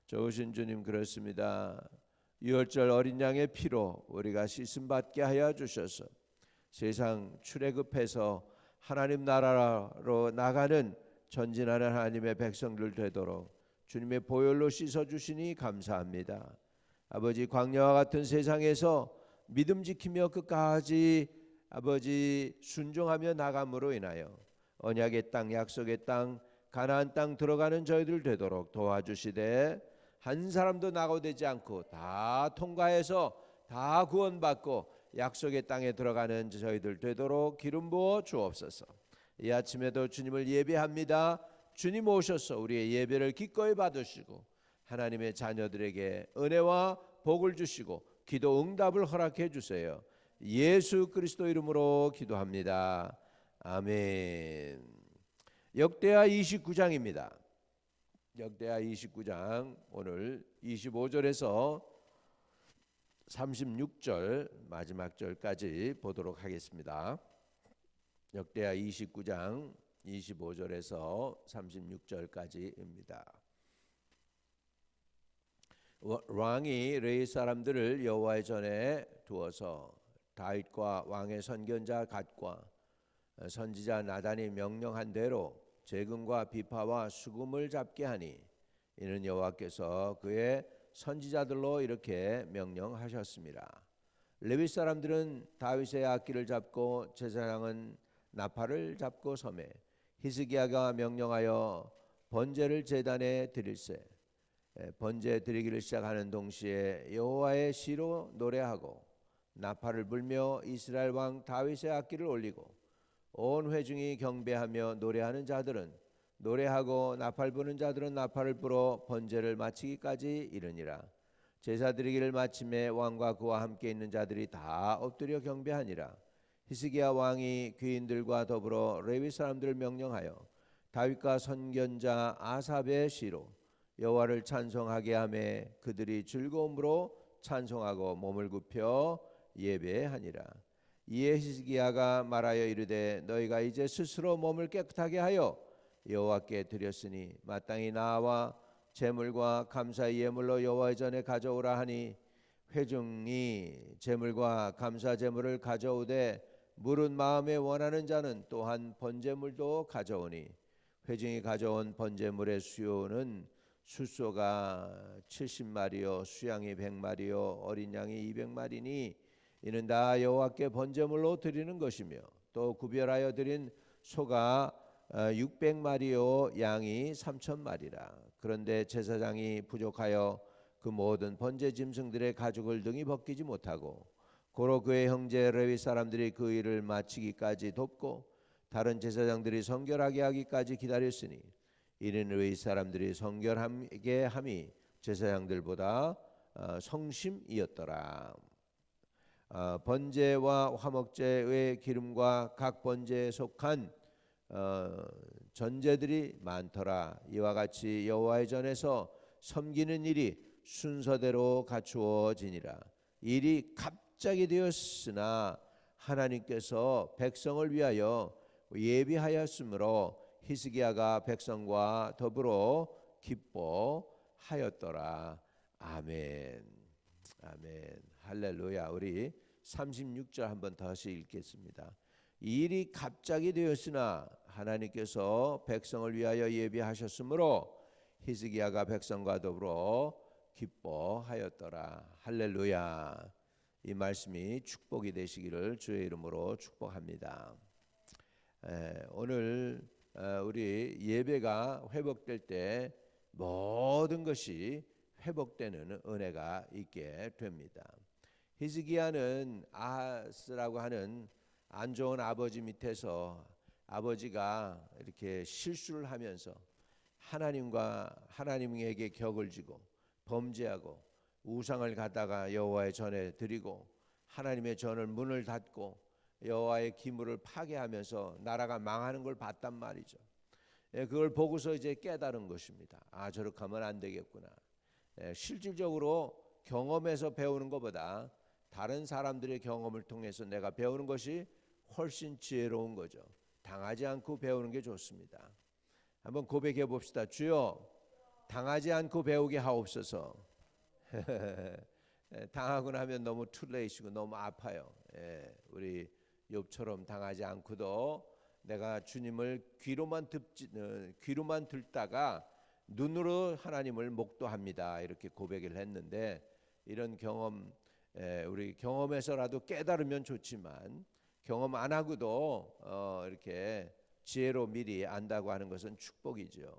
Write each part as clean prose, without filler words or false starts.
좋으신 주님, 그렇습니다. 유월절 어린 양의 피로 우리가 씻음 받게 하여 주셔서 세상 출애굽해서 하나님 나라로 나가는 전진하는 하나님의 백성들 되도록 주님의 보혈로 씻어 주시니 감사합니다. 아버지, 광야와 같은 세상에서 믿음 지키며 끝까지 아버지 순종하며 나감으로 인하여 언약의 땅, 약속의 땅, 가나안 땅 들어가는 저희들 되도록 도와주시되, 한 사람도 낙오되지 않고 다 통과해서 다 구원받고 약속의 땅에 들어가는 저희들 되도록 기름 부어 주옵소서. 이 아침에도 주님을 예배합니다. 주님 오셔서 우리의 예배를 기꺼이 받으시고 하나님의 자녀들에게 은혜와 복을 주시고 기도 응답을 허락해 주세요. 예수 그리스도 이름으로 기도합니다. 아멘. 역대하 29장입니다. 역대하 29장 오늘 25절에서 36절 마지막 절까지 보도록 하겠습니다. 역대하 29장 25절에서 36절까지입니다. 왕이 레위 사람들을 여호와의 전에 두어서 다윗과 왕의 선견자 갓과 선지자 나단이 명령한 대로 재금과 비파와 수금을 잡게 하니, 이는 여호와께서 그의 선지자들로 이렇게 명령하셨습니다. 레위 사람들은 다윗의 악기를 잡고 제사장은 나팔을 잡고 서매 히스기야가 명령하여 번제를 제단에 드릴세. 번제 드리기를 시작하는 동시에 여호와의 시로 노래하고 나팔을 불며 이스라엘 왕 다윗의 악기를 올리고 온 회중이 경배하며 노래하는 자들은 노래하고 나팔 부는 자들은 나팔을 불어 번제를 마치기까지 이르니라. 제사 드리기를 마침에 왕과 그와 함께 있는 자들이 다 엎드려 경배하니라. 히스기야 왕이 귀인들과 더불어 레위 사람들을 명령하여 다윗과 선견자 아삽의 시로 여호와를 찬송하게 하며 그들이 즐거움으로 찬송하고 몸을 굽혀 예배하니라. 이에 히스기야가 말하여 이르되, 너희가 이제 스스로 몸을 깨끗하게 하여 여호와께 드렸으니 마땅히 나와 제물과 감사의 예물로 여호와의 전에 가져오라 하니, 회중이 제물과 감사 제물을 가져오되 물은 마음에 원하는 자는 또한 번제물도 가져오니, 회중이 가져온 번제물의 수요는 숫소가 70마리요 수양이 100마리요 어린 양이 200마리니 이는 다 여호와께 번제물로 드리는 것이며, 또 구별하여 드린 소가 600마리요 양이 3,000마리라. 그런데 제사장이 부족하여 그 모든 번제 짐승들의 가죽을 등이 벗기지 못하고, 고로 그의 형제 레위 사람들이 그 일을 마치기까지 돕고 다른 제사장들이 성결하게 하기까지 기다렸으니, 이는 레위 사람들이 성결하게 함이 제사장들보다 성심이었더라. 번제와 화목제의 기름과 각 번제에 속한 전제들이 많더라. 이와 같이 여호와의 전에서 섬기는 일이 순서대로 갖추어지니라. 일이 갑자기 되었으나 하나님께서 백성을 위하여 예비하였으므로 히스기야가 백성과 더불어 기뻐하였더라. 아멘. 아멘. 할렐루야. 우리 36절 한번 다시 읽겠습니다. 이 일이 갑자기 되었으나 하나님께서 백성을 위하여 예비하셨으므로 히스기야가 백성과 더불어 기뻐하였더라. 할렐루야. 이 말씀이 축복이 되시기를 주의 이름으로 축복합니다. 오늘 우리 예배가 회복될 때 모든 것이 회복되는 은혜가 있게 됩니다. 히스기야는 아하스라고 하는 안 좋은 아버지 밑에서 아버지가 이렇게 실수를 하면서 하나님에게 격을 지고 범죄하고 우상을 갖다가 여호와의 전에 드리고 하나님의 전을 문을 닫고 여호와의 기물을 파괴하면서 나라가 망하는 걸 봤단 말이죠. 그걸 보고서 이제 깨달은 것입니다. 아, 저렇게 하면 안 되겠구나. 실질적으로 경험에서 배우는 것보다 다른 사람들의 경험을 통해서 내가 배우는 것이 훨씬 지혜로운 거죠. 당하지 않고 배우는 게 좋습니다. 한번 고백해 봅시다. 주여, 당하지 않고 배우게 하옵소서. 당하고 나면 너무 툴레이시고 너무 아파요. 우리 욥처럼 당하지 않고도 내가 주님을 귀로만 듣다가 눈으로 하나님을 목도합니다. 이렇게 고백을 했는데 이런 경험 우리 경험에서라도 깨달으면 좋지만 경험 안 하고도 이렇게 지혜로 미리 안다고 하는 것은 축복이죠.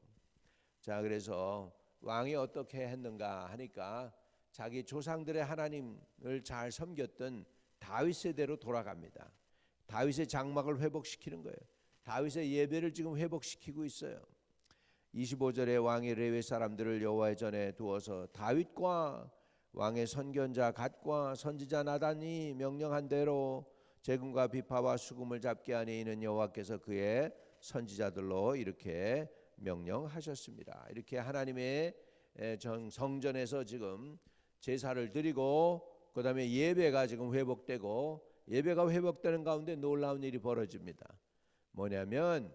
자, 그래서 왕이 어떻게 했는가 하니까 자기 조상들의 하나님을 잘 섬겼던 다윗 세대로 돌아갑니다. 다윗의 장막을 회복시키는 거예요. 다윗의 예배를 지금 회복시키고 있어요. 25절에 왕이 레위 사람들을 여호와의 전에 두어서 다윗과 왕의 선견자 갓과 선지자 나단이 명령한 대로 재금과 비파와 수금을 잡게 하니 이는 여호와께서 그의 선지자들로 이렇게 명령하셨습니다. 이렇게 하나님의 성전에서 지금 제사를 드리고 그 다음에 예배가 지금 회복되고 예배가 회복되는 가운데 놀라운 일이 벌어집니다. 뭐냐면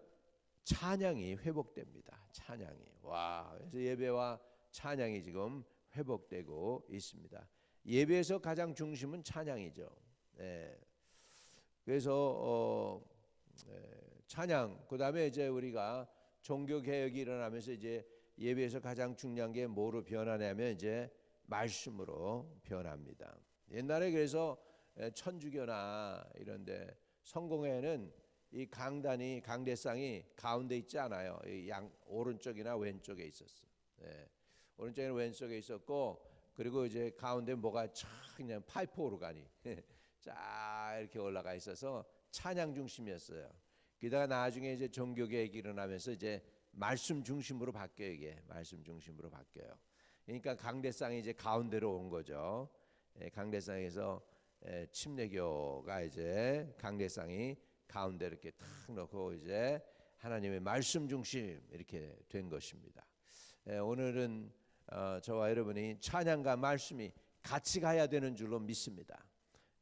찬양이 회복됩니다. 찬양이. 와, 그래서 예배와 찬양이 지금 회복되고 있습니다. 예배에서 가장 중심은 찬양이죠. 그래서 찬양, 그 다음에 이제 우리가 종교 개혁이 일어나면서 이제 예배에서 가장 중요한 게 뭐로 변하냐면 이제 말씀으로 변합니다. 옛날에 그래서 천주교나 이런데 성공회는 이 강대상이 가운데 있지 않아요. 양 오른쪽이나 왼쪽에 있었어. 오른쪽이나 왼쪽에 있었고 그리고 이제 가운데 뭐가 촥 그냥 파이프 오르가니 쫙 이렇게 올라가 있어서 찬양 중심이었어요. 그러다가 나중에 이제 종교 개혁이 일어나면서 이제 말씀 중심으로 바뀌어요. 이게 말씀 중심으로 바뀌어요. 그러니까 강대상이 이제 가운데로 온 거죠. 강대상에서 침례교가 이제 강대상이 가운데 이렇게 탁 놓고 이제 하나님의 말씀 중심 이렇게 된 것입니다. 오늘은 저와 여러분이 찬양과 말씀이 같이 가야 되는 줄로 믿습니다.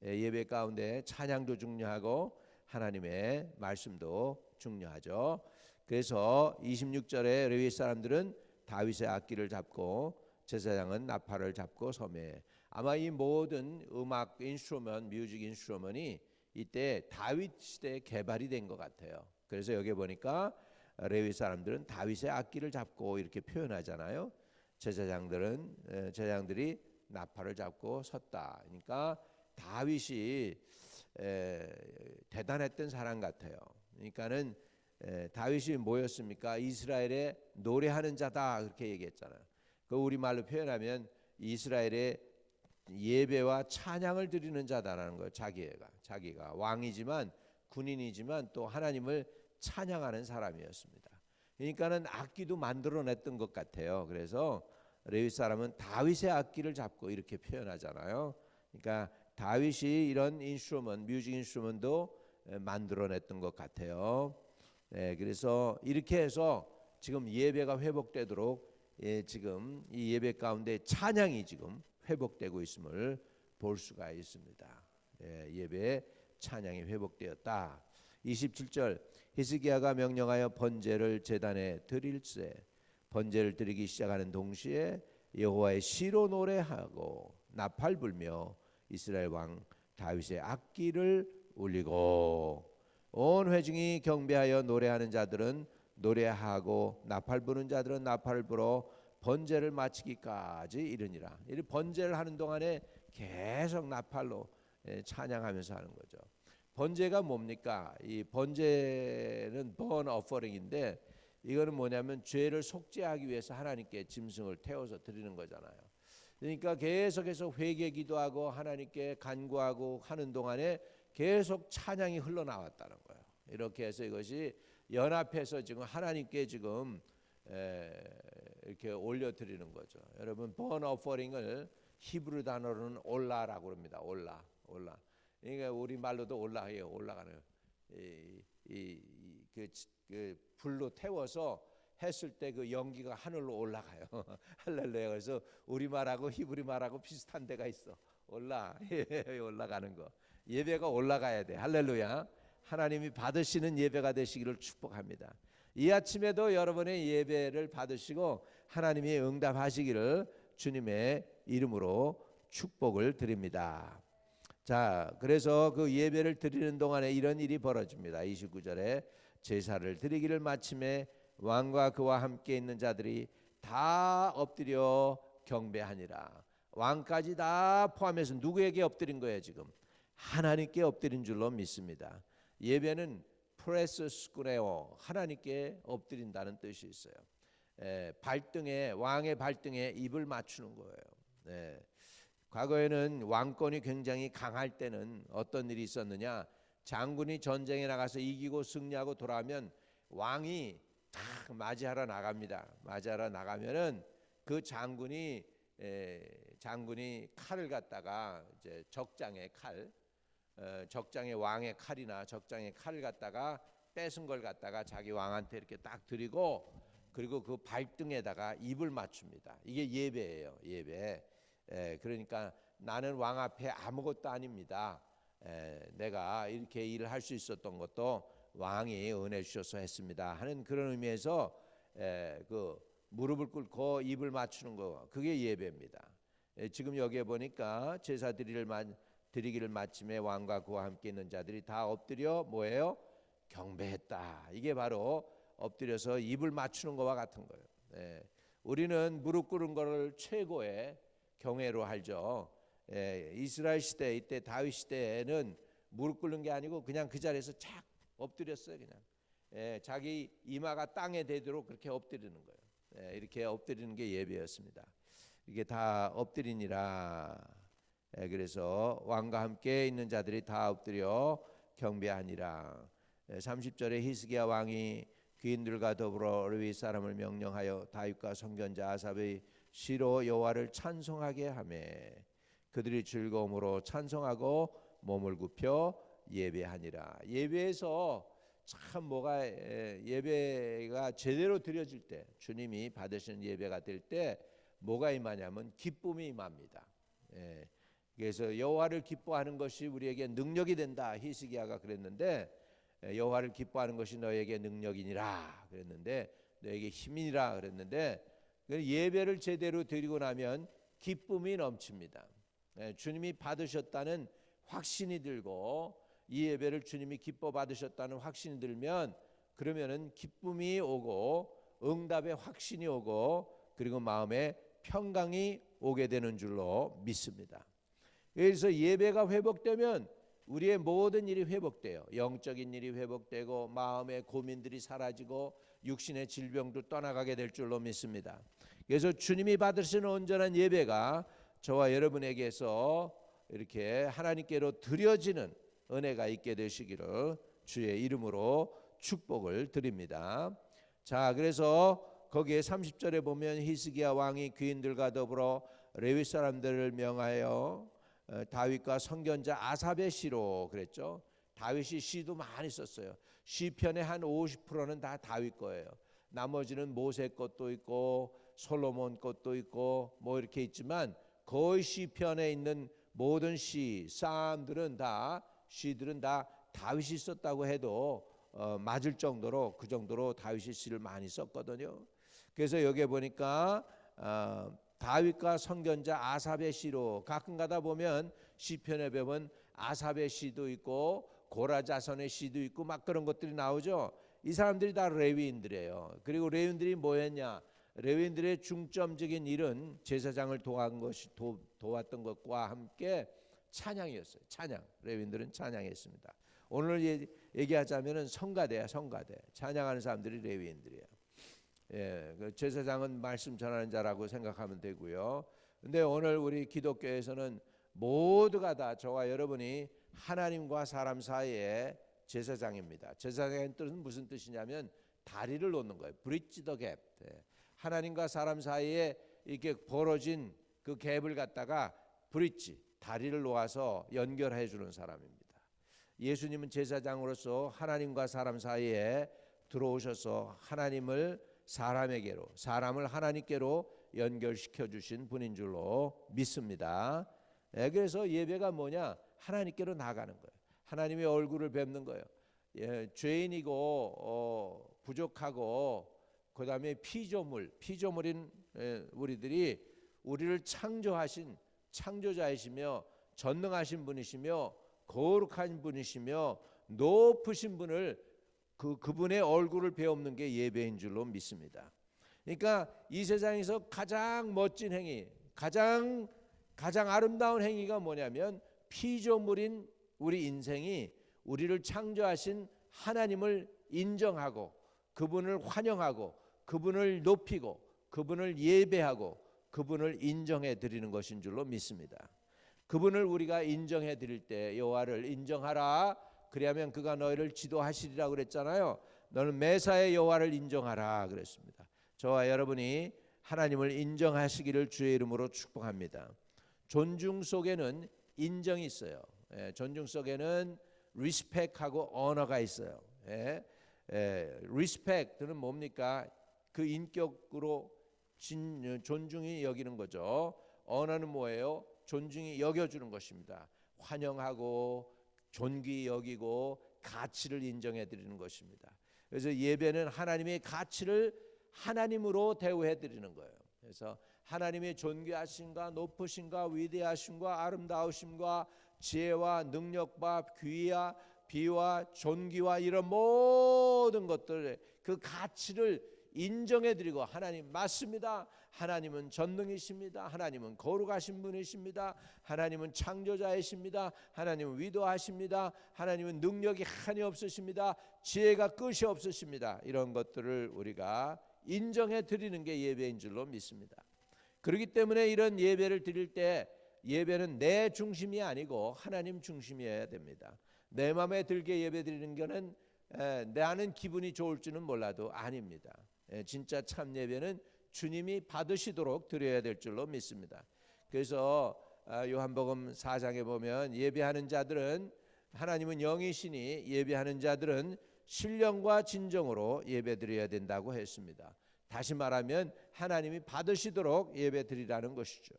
예배 가운데 찬양도 중요하고 하나님의 말씀도 중요하죠. 그래서 26절에 레위 사람들은 다윗의 악기를 잡고 제사장은 나팔을 잡고 섬에. 아마 이 모든 음악 인스트루먼트, 뮤직 인스트루먼이 이때 다윗 시대에 개발이 된 것 같아요. 그래서 여기 보니까 레위 사람들은 다윗의 악기를 잡고 이렇게 표현하잖아요. 제사장들이 나팔을 잡고 섰다. 그러니까 다윗이 대단했던 사람 같아요. 그러니까는 다윗이 뭐였습니까? 이스라엘의 노래하는 자다 그렇게 얘기했잖아요. 그 우리말로 표현하면 이스라엘의 예배와 찬양을 드리는 자다라는 거예요. 자기가 왕이지만 군인이지만 또 하나님을 찬양하는 사람이었습니다. 그러니까는 악기도 만들어냈던 것 같아요. 그래서 레위 사람은 다윗의 악기를 잡고 이렇게 표현하잖아요. 그러니까 다윗이 이런 뮤직 인스트루먼도 만들어냈던 것 같아요. 그래서 이렇게 해서 지금 예배가 회복되도록 지금 이 예배 가운데 찬양이 지금 회복되고 있음을 볼 수가 있습니다. 예배 찬양이 회복되었다. 27절 히스기야가 명령하여 번제를 제단에 드릴세. 번제를 드리기 시작하는 동시에 여호와의 시로 노래하고 나팔 불며 이스라엘 왕 다윗의 악기를 울리고 온 회중이 경배하여 노래하는 자들은 노래하고 나팔 부는 자들은 나팔을 불어 번제를 마치기까지 이르니라. 이 번제를 하는 동안에 계속 나팔로 찬양하면서 하는 거죠. 번제가 뭡니까? 이 번제는 burnt offering인데 이거는 뭐냐면 죄를 속죄하기 위해서 하나님께 짐승을 태워서 드리는 거잖아요. 그러니까 계속해서 회개 기도하고 하나님께 간구하고 하는 동안에 계속 찬양이 흘러나왔다는 거예요. 이렇게 해서 이것이 연합해서 지금 하나님께 지금 이렇게 올려드리는 거죠. 여러분 burnt offering을 히브리 단어로는 올라라고 합니다. 올라. 그러니까 우리 말로도 올라해요. 올라가는 그 불로 태워서 했을 때 그 연기가 하늘로 올라가요. 할렐루야. 그래서 우리 말하고 히브리 말하고 비슷한 데가 있어. 올라가는 거. 예배가 올라가야 돼. 할렐루야. 하나님이 받으시는 예배가 되시기를 축복합니다. 이 아침에도 여러분의 예배를 받으시고 하나님이 응답하시기를 주님의 이름으로 축복을 드립니다. 자, 그래서 그 예배를 드리는 동안에 이런 일이 벌어집니다. 29절에 제사를 드리기를 마침에 왕과 그와 함께 있는 자들이 다 엎드려 경배하니라. 왕까지 다 포함해서 누구에게 엎드린 거예요? 지금 하나님께 엎드린 줄로 믿습니다. 예배는 프레스스쿠레오, 하나님께 엎드린다는 뜻이 있어요. 발등에, 왕의 발등에 입을 맞추는 거예요. 과거에는 왕권이 굉장히 강할 때는 어떤 일이 있었느냐, 장군이 전쟁에 나가서 이기고 승리하고 돌아오면 왕이 딱 맞이하러 나갑니다. 맞이하러 나가면은 그 장군이 칼을 갖다가 이제 적장의 칼, 적장의 왕의 칼이나 적장의 칼을 갖다가 뺏은 걸 갖다가 자기 왕한테 이렇게 딱 드리고, 그리고 그 발등에다가 입을 맞춥니다. 이게 예배예요. 예배. 그러니까 나는 왕 앞에 아무것도 아닙니다. 내가 이렇게 일을 할 수 있었던 것도 왕이 은혜 주셔서 했습니다 하는 그런 의미에서 그 무릎을 꿇고 입을 맞추는 거, 그게 예배입니다. 지금 여기에 보니까 제사 드리기를 마침에 왕과 그와 함께 있는 자들이 다 엎드려 뭐예요? 경배했다. 이게 바로 엎드려서 입을 맞추는 것과 같은 거예요. 우리는 무릎 꿇은 것을 최고의 경외로 알죠. 이스라엘 시대, 이때 다윗 시대에는 무릎 꿇는 게 아니고 그냥 그 자리에서 착 엎드렸어요. 그냥 자기 이마가 땅에 대도록 그렇게 엎드리는 거예요. 이렇게 엎드리는 게 예배였습니다. 이게 다 엎드리니라. 그래서 왕과 함께 있는 자들이 다 엎드려 경배하니라. 30절에 히스기야 왕이 귀인들과 더불어 레위 사람을 명령하여 다윗과 선견자 아삽의 시로 여호와를 찬송하게 하매 그들이 즐거움으로 찬송하고 몸을 굽혀 예배하니라. 예배에서 참 뭐가 예배가 제대로 드려질 때, 주님이 받으시는 예배가 될 때 뭐가 임하냐면 기쁨이 임합니다. 그래서 여호와를 기뻐하는 것이 우리에게 능력이 된다. 히스기야가 그랬는데 여호와를 기뻐하는 것이 너에게 능력이니라 그랬는데, 너에게 힘이니라 그랬는데, 예배를 제대로 드리고 나면 기쁨이 넘칩니다. 주님이 받으셨다는 확신이 들고, 이 예배를 주님이 기뻐 받으셨다는 확신이 들면, 그러면은 기쁨이 오고 응답의 확신이 오고, 그리고 마음에 평강이 오게 되는 줄로 믿습니다. 그래서 예배가 회복되면 우리의 모든 일이 회복돼요. 영적인 일이 회복되고 마음의 고민들이 사라지고 육신의 질병도 떠나가게 될 줄로 믿습니다. 그래서 주님이 받으시는 온전한 예배가 저와 여러분에게서 이렇게 하나님께로 드려지는 은혜가 있게 되시기를 주의 이름으로 축복을 드립니다. 자, 그래서 거기에 30절에 보면 히스기야 왕이 귀인들과 더불어 레위 사람들을 명하여 다윗과 선견자 아삽의 시로 그랬죠. 다윗이 시도 많이 썼어요. 시편의 한 50%는 다 다윗 거예요. 나머지는 모세 것도 있고 솔로몬 것도 있고 뭐 이렇게 있지만, 거의 시편에 있는 모든 시들은 다 다윗이 썼다고 해도 맞을 정도로, 그 정도로 다윗이 시를 많이 썼거든요. 그래서 여기에 보니까 다윗과 선견자 아삽의 시로, 가끔 가다 보면 시편에 보면 아삽의 시도 있고 고라 자손의 시도 있고 막 그런 것들이 나오죠. 이 사람들이 다 레위인들이에요. 그리고 레위인들이 뭐였냐? 레위인들의 중점적인 일은 제사장을 도왔던 것과 함께 찬양이었어요. 찬양. 레위인들은 찬양했습니다. 오늘 얘기하자면은 성가대야, 성가대. 찬양하는 사람들이 레위인들이에요. 그 제사장은 말씀 전하는 자라고 생각하면 되고요. 근데 오늘 우리 기독교에서는 모두가 다 저와 여러분이 하나님과 사람 사이에 제사장입니다. 제사장의 뜻은 무슨 뜻이냐면 다리를 놓는 거예요. 브릿지 더 갭. 하나님과 사람 사이에 이렇게 벌어진 그 갭을 갖다가 브릿지, 다리를 놓아서 연결해 주는 사람입니다. 예수님은 제사장으로서 하나님과 사람 사이에 들어오셔서 하나님을 사람에게로, 사람을 하나님께로 연결시켜 주신 분인 줄로 믿습니다. 그래서 예배가 뭐냐? 하나님께로 나가는 거예요. 하나님의 얼굴을 뵙는 거예요. 죄인이고 부족하고 그다음에 피조물인 우리들이 우리를 창조하신 창조자이시며 전능하신 분이시며 거룩한 분이시며 높으신 분을 그분의 얼굴을 배우는 게 예배인 줄로 믿습니다. 그러니까 이 세상에서 가장 멋진 행위, 가장 아름다운 행위가 뭐냐면 피조물인 우리 인생이 우리를 창조하신 하나님을 인정하고 그분을 환영하고 그분을 높이고 그분을 예배하고 그분을 인정해 드리는 것인 줄로 믿습니다. 그분을 우리가 인정해 드릴 때 여호와를 인정하라. 그리하면 그가 너희를 지도하시리라 그랬잖아요. 너는 매사에 여호와를 인정하라 그랬습니다. 저와 여러분이 하나님을 인정하시기를 주의 이름으로 축복합니다. 존중 속에는 인정이 있어요. 존중 속에는 리스펙하고 언어가 있어요. 리스펙트는 뭡니까? 그 인격으로 존중이 여기는 거죠. 언어는 뭐예요? 존중이 여겨주는 것입니다. 환영하고 존귀 여기고 가치를 인정해 드리는 것입니다. 그래서 예배는 하나님의 가치를 하나님으로 대우해 드리는 거예요. 그래서 하나님의 존귀하심과 높으심과 위대하심과 아름다우심과 지혜와 능력과 귀와 비와 존귀와 이런 모든 것들 그 가치를 인정해 드리고 하나님 맞습니다. 하나님은 전능이십니다. 하나님은 거룩하신 분이십니다. 하나님은 창조자이십니다. 하나님은 위도하십니다. 하나님은 능력이 한이 없으십니다. 지혜가 끝이 없으십니다. 이런 것들을 우리가 인정해 드리는 게 예배인 줄로 믿습니다. 그렇기 때문에 이런 예배를 드릴 때 예배는 내 중심이 아니고 하나님 중심이어야 됩니다. 내 마음에 들게 예배 드리는 것은 나는 기분이 좋을지는 몰라도 아닙니다. 진짜 참 예배는 주님이 받으시도록 드려야 될 줄로 믿습니다. 그래서 요한복음 4장에 보면 예배하는 자들은 하나님은 영이시니 예배하는 자들은 신령과 진정으로 예배 드려야 된다고 했습니다. 다시 말하면 하나님이 받으시도록 예배 드리라는 것이죠.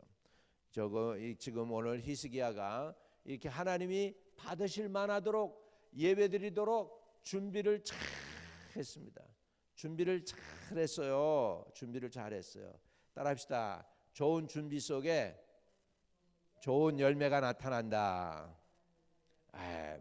지금 오늘 히스기야가 이렇게 하나님이 받으실 만하도록 예배 드리도록 준비를 잘 했습니다. 준비를 잘했어요. 준비를 잘했어요. 따라합시다. 좋은 준비 속에 좋은 열매가 나타난다.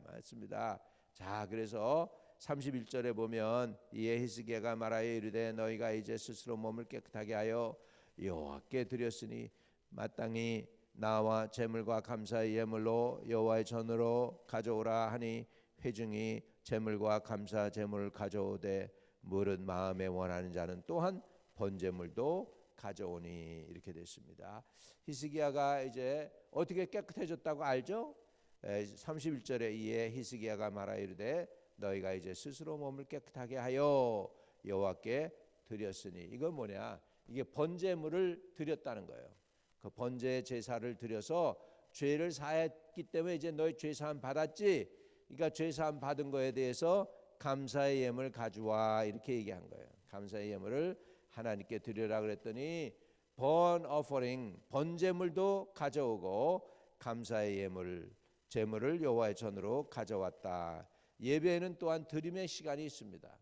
맞습니다. 자, 그래서 31절에 보면 이에 히스기야가 말하여 이르되 너희가 이제 스스로 몸을 깨끗하게 하여 여호와께 드렸으니 마땅히 나와 제물과 감사의 예물로 여호와의 전으로 가져오라 하니 회중이 제물과 감사 제물을 가져오되 물은 마음에 원하는 자는 또한 번제물도 가져오니 이렇게 됐습니다. 히스기야가 이제 어떻게 깨끗해졌다고 알죠? 31절에 이에 히스기야가 말하여 이르되 너희가 이제 스스로 몸을 깨끗하게 하여 여호와께 드렸으니 이건 뭐냐? 이게 번제물을 드렸다는 거예요. 그 번제 제사를 드려서 죄를 사했기 때문에 이제 너희 죄 사함 받았지. 그러니까 죄 사함 받은 거에 대해서 감사의 예물 가져와 이렇게 얘기한 거예요. 감사의 예물을 하나님께 드려라 그랬더니 burnt offering 번제물도 가져오고 감사의 예물 제물을 여호와의 전으로 가져왔다. 예배에는 또한 드림의 시간이 있습니다.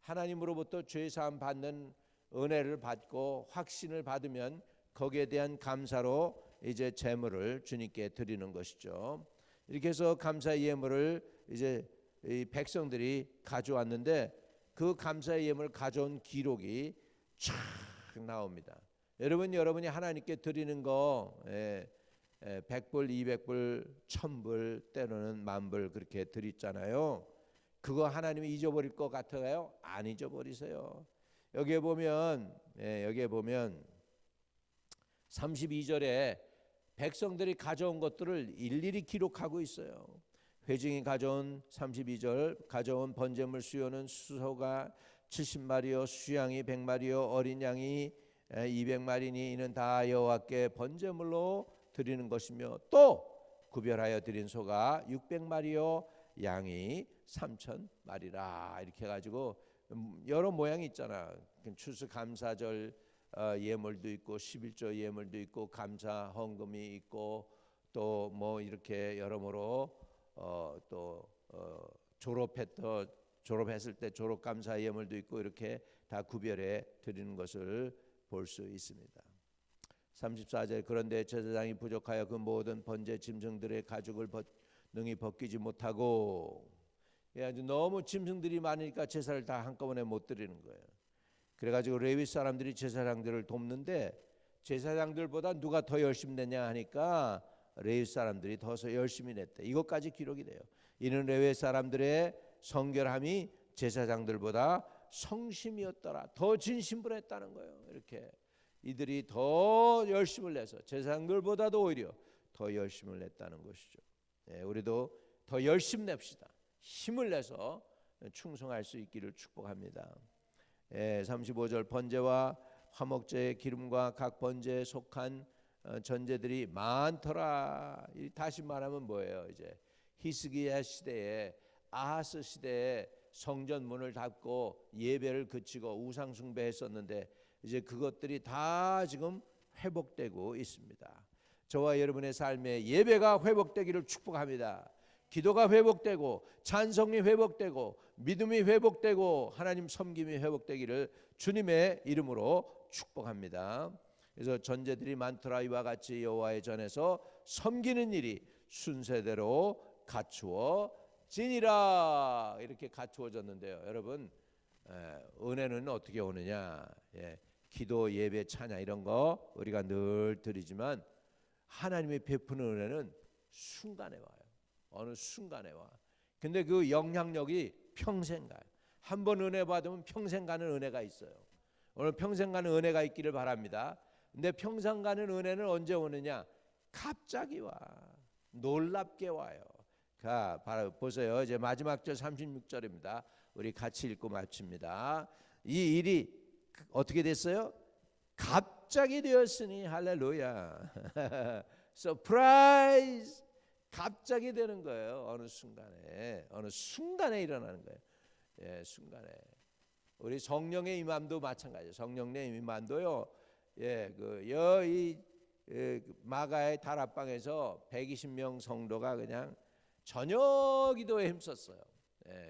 하나님으로부터 죄 사함 받는 은혜를 받고 확신을 받으면 거기에 대한 감사로 이제 제물을 주님께 드리는 것이죠. 이렇게 해서 감사의 예물을 이제 이 백성들이 가져왔는데 그 감사의 예물을 가져온 기록이 쫙 나옵니다. 여러분이 하나님께 드리는 거 100불, 200불, 1000불 때로는 10,000불 그렇게 드리잖아요. 그거 하나님이 잊어버릴 것 같아요? 안 잊어버리세요. 여기에 보면 32절에 백성들이 가져온 것들을 일일이 기록하고 있어요. 회중이 가져온 32절 가져온 번제물 수요는 수소가 70마리요 수양이 100마리요 어린 양이 200마리니 이는 다 여호와께 번제물로 드리는 것이며 또 구별하여 드린 소가 600마리요 양이 3,000마리라 이렇게 해가지고 여러 모양이 있잖아. 추수감사절 예물도 있고 11조 예물도 있고 감사 헌금이 있고 또 뭐 이렇게 여러모로 졸업했을 때 졸업 감사 예물도 있고 이렇게 다 구별해 드리는 것을 볼 수 있습니다. 34절 그런데 제사장이 부족하여 그 모든 번제 짐승들의 가죽을 능히 벗기지 못하고 아주 너무 짐승들이 많으니까 제사를 다 한꺼번에 못 드리는 거예요. 그래가지고 레위 사람들이 제사장들을 돕는데 제사장들보다 누가 더 열심히 냈냐 하니까 레위 사람들이 더 열심히 냈대. 이것까지 기록이 돼요. 이는 레위 사람들의 성결함이 제사장들보다 성심이었더라. 더 진심분했다는 거예요. 이렇게 이들이 더 열심을 내서 제사장들보다도 오히려 더 열심을 냈다는 것이죠. 우리도 더 열심 냅시다. 힘을 내서 충성할 수 있기를 축복합니다. 35절 번제와 화목제의 기름과 각 번제에 속한 전제들이 많더라. 다시 말하면 뭐예요? 이제 히스기야 시대에 아하스 시대에 성전 문을 닫고 예배를 그치고 우상 숭배했었는데 이제 그것들이 다 지금 회복되고 있습니다. 저와 여러분의 삶에 예배가 회복되기를 축복합니다. 기도가 회복되고 찬송이 회복되고 믿음이 회복되고 하나님 섬김이 회복되기를 주님의 이름으로 축복합니다. 그래서 전제들이 많더라. 이와 같이 여호와의 전에서 섬기는 일이 순서대로 갖추어지니라. 이렇게 갖추어졌는데요. 여러분 은혜는 어떻게 오느냐? 기도, 예배, 찬양 이런 거 우리가 늘 드리지만 하나님이 베푸는 은혜는 순간에 와요. 어느 순간에 와. 근데 그 영향력이 평생 가요. 한 번 은혜 받으면 평생 가는 은혜가 있어요. 오늘 평생 가는 은혜가 있기를 바랍니다. 근데 평생 가는 은혜는 언제 오느냐? 갑자기 와. 놀랍게 와요. 바로 보세요. 이제 마지막 절 36절입니다. 우리 같이 읽고 마칩니다. 이 일이 어떻게 됐어요? 갑자기 되었으니 할렐루야. 서프라이즈. 갑자기 되는 거예요. 어느 순간에 일어나는 거예요. 순간에. 우리 성령의 임함도 마찬가지예요. 성령의 임함도요. 이 마가의 다락방에서 120명 성도가 그냥 저녁 기도에 힘썼어요.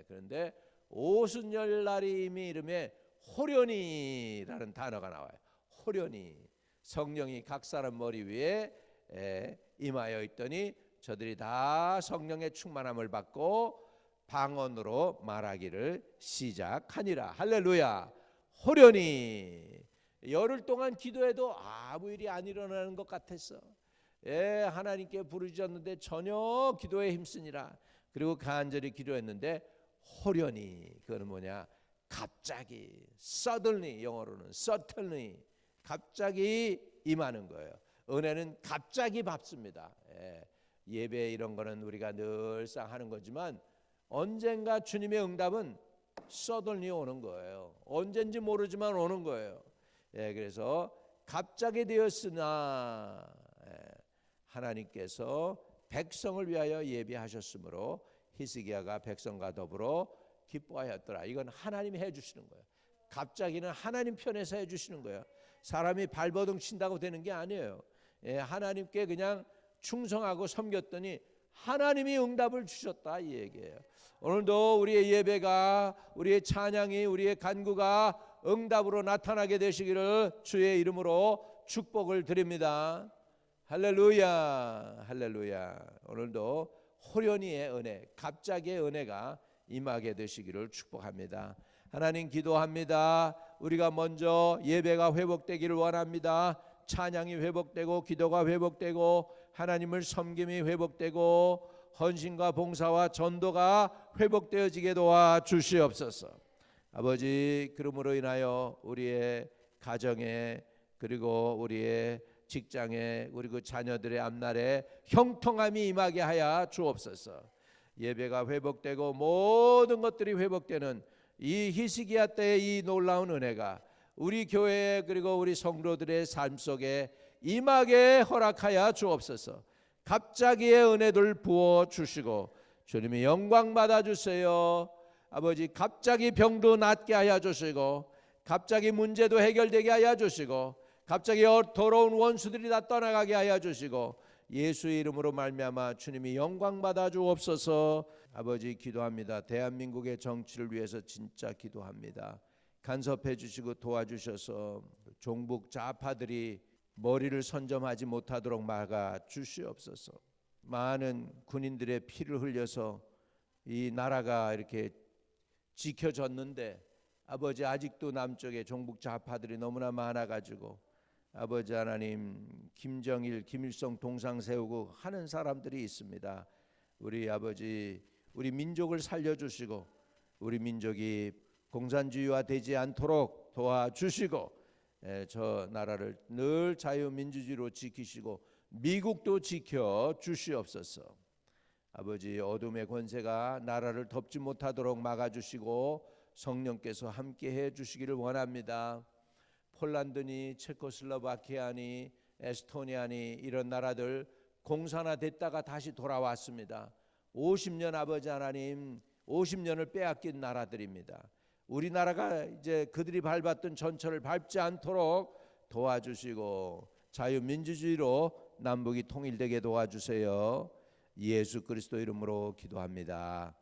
그런데 오순절 날이 이미 이름에 호련히라는 단어가 나와요. 호련히. 성령이 각 사람 머리 위에 임하여 있더니 저들이 다 성령의 충만함을 받고 방언으로 말하기를 시작하니라. 할렐루야. 호련히. 열흘 동안 기도해도 아무 일이 안 일어나는 것 같았어. 하나님께 부르짖었는데 전혀 기도에 힘쓰니라. 그리고 간절히 기도했는데 호련히. 그거는 뭐냐? 갑자기. suddenly. 영어로는 suddenly. 갑자기 임하는 거예요. 은혜는 갑자기 밟습니다. 예배 이런 거는 우리가 늘상 하는 거지만 언젠가 주님의 응답은 suddenly 오는 거예요. 언젠지 모르지만 오는 거예요. 그래서 갑자기 되었으나 하나님께서 백성을 위하여 예비하셨으므로 히스기야가 백성과 더불어 기뻐하였더라. 이건 하나님이 해주시는 거예요. 갑자기는 하나님 편에서 해주시는 거예요. 사람이 발버둥 친다고 되는 게 아니에요. 하나님께 그냥 충성하고 섬겼더니 하나님이 응답을 주셨다 이 얘기예요. 오늘도 우리의 예배가, 우리의 찬양이, 우리의 간구가 응답으로 나타나게 되시기를 주의 이름으로 축복을 드립니다. 할렐루야. 할렐루야. 오늘도 호련히의 은혜, 갑자기의 은혜가 임하게 되시기를 축복합니다. 하나님 기도합니다. 우리가 먼저 예배가 회복되기를 원합니다. 찬양이 회복되고 기도가 회복되고 하나님을 섬김이 회복되고 헌신과 봉사와 전도가 회복되어지게 도와 주시옵소서. 아버지, 그러므로 인하여 우리의 가정에 그리고 우리의 직장에 그리고 자녀들의 앞날에 형통함이 임하게 하여 주옵소서. 예배가 회복되고 모든 것들이 회복되는 이 히스기야 때의 이 놀라운 은혜가 우리 교회 그리고 우리 성도들의 삶 속에 임하게 허락하여 주옵소서. 갑자기의 은혜들 부어 주시고 주님이 영광 받아 주세요. 아버지, 갑자기 병도 낫게 하여 주시고 갑자기 문제도 해결되게 하여 주시고 갑자기 더러운 원수들이 다 떠나가게 하여 주시고 예수의 이름으로 말미암아 주님이 영광 받아 주옵소서. 아버지, 기도합니다. 대한민국의 정치를 위해서 진짜 기도합니다. 간섭해 주시고 도와주셔서 종북 좌파들이 머리를 선점하지 못하도록 막아 주시옵소서. 많은 군인들의 피를 흘려서 이 나라가 이렇게 지켜졌는데 아버지 아직도 남쪽에 종북 좌파들이 너무나 많아가지고 아버지 하나님 김정일, 김일성 동상 세우고 하는 사람들이 있습니다. 우리 아버지 우리 민족을 살려주시고 우리 민족이 공산주의화 되지 않도록 도와주시고 저 나라를 늘 자유민주주의로 지키시고 미국도 지켜 주시옵소서. 아버지 어둠의 권세가 나라를 덮지 못하도록 막아주시고 성령께서 함께해 주시기를 원합니다. 폴란드니 체코슬로바키아니 에스토니아니 이런 나라들 공산화됐다가 다시 돌아왔습니다. 50년 아버지 하나님 50년을 빼앗긴 나라들입니다. 우리나라가 이제 그들이 밟았던 전철을 밟지 않도록 도와주시고 자유민주주의로 남북이 통일되게 도와주세요. 예수 그리스도 이름으로 기도합니다.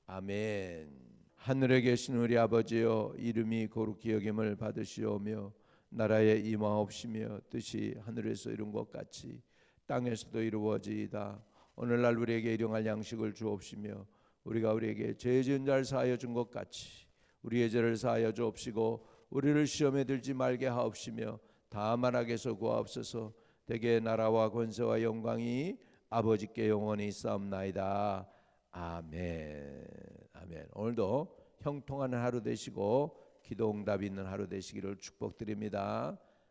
아멘. 하늘에 계신 우리 아버지여, 이름이 거룩히 여김을 받으시오며 나라에 임하옵시며 뜻이 하늘에서 이룬 것 같이 땅에서도 이루어지이다. 오늘날 우리에게 일용할 양식을 주옵시며 우리가 우리에게 죄 지은 자를 사하여 준 것 같이 우리의 죄를 사하여 주옵시고 우리를 시험에 들지 말게 하옵시며 다만 악에서 구하옵소서. 대개 나라와 권세와 영광이 아버지께 영원히 있사옵나이다. 아멘. 아멘. 오늘도 형통하는 하루 되시고 기도 응답 있는 하루 되시기를 축복드립니다.